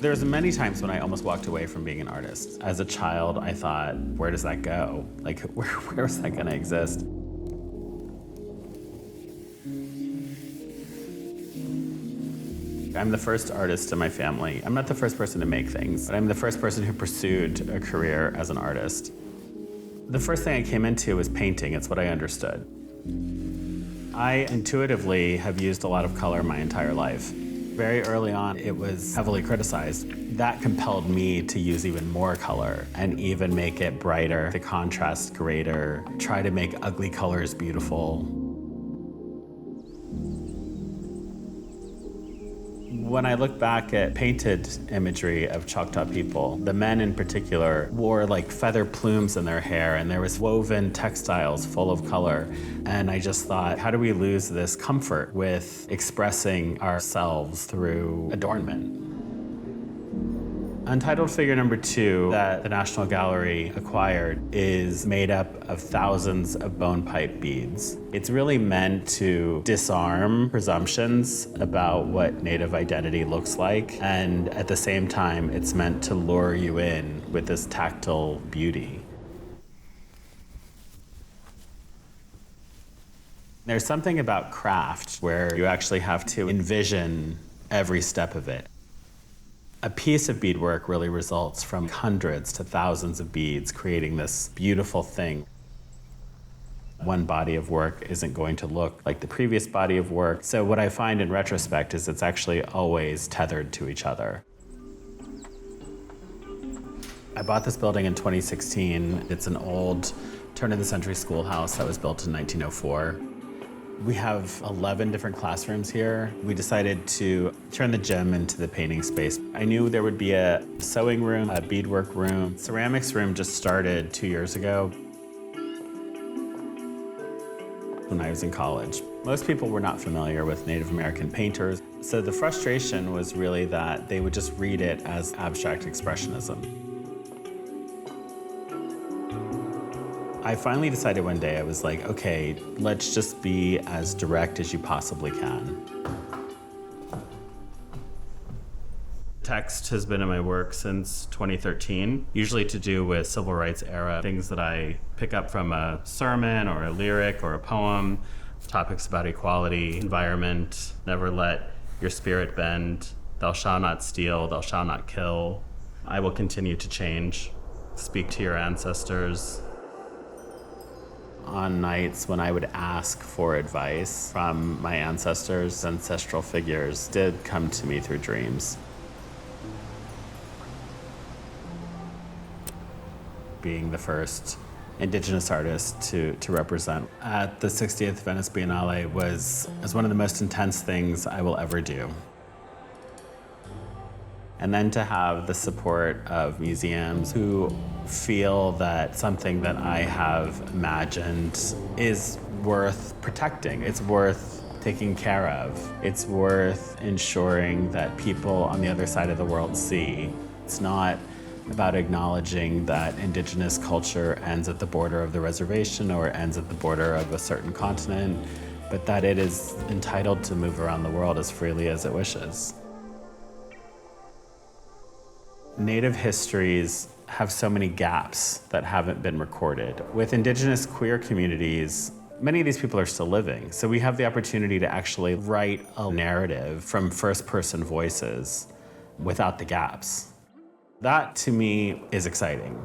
There's many times when I almost walked away from being an artist. As a child, I thought, where does that go? Like, where is that gonna exist? I'm the first artist in my family. I'm not the first person to make things, but I'm the first person who pursued a career as an artist. The first thing I came into was painting. It's what I understood. I intuitively have used a lot of color my entire life. Very early on, it was heavily criticized. That compelled me to use even more color and even make it brighter, the contrast greater, try to make ugly colors beautiful. When I look back at painted imagery of Choctaw people, the men in particular wore like feather plumes in their hair, and there was woven textiles full of color. And I just thought, how do we lose this comfort with expressing ourselves through adornment? Untitled Figure number 2 that the National Gallery acquired is made up of thousands of bone pipe beads. It's really meant to disarm presumptions about what Native identity looks like, and at the same time, it's meant to lure you in with this tactile beauty. There's something about craft where you actually have to envision every step of it. A piece of beadwork really results from hundreds to thousands of beads creating this beautiful thing. One body of work isn't going to look like the previous body of work. So what I find in retrospect is it's actually always tethered to each other. I bought this building in 2016. It's an old turn-of-the-century schoolhouse that was built in 1904. We have 11 different classrooms here. We decided to turn the gym into the painting space. I knew there would be a sewing room, a beadwork room. Ceramics room just started 2 years ago when I was in college. Most people were not familiar with Native American painters, so the frustration was really that they would just read it as abstract expressionism. I finally decided one day, I was like, okay, let's just be as direct as you possibly can. Text has been in my work since 2013, usually to do with civil rights era, things that I pick up from a sermon or a lyric or a poem, topics about equality, environment, never let your spirit bend, thou shalt not steal, thou shalt not kill, I will continue to change, speak to your ancestors. On nights when I would ask for advice from my ancestors, ancestral figures did come to me through dreams. Being the first Indigenous artist to represent at the 60th Venice Biennale was one of the most intense things I will ever do. And then to have the support of museums who feel that something that I have imagined is worth protecting, it's worth taking care of, it's worth ensuring that people on the other side of the world see. It's not about acknowledging that Indigenous culture ends at the border of the reservation or ends at the border of a certain continent, but that it is entitled to move around the world as freely as it wishes. Native histories have so many gaps that haven't been recorded. With Indigenous queer communities, many of these people are still living, so we have the opportunity to actually write a narrative from first-person voices without the gaps. That, to me, is exciting.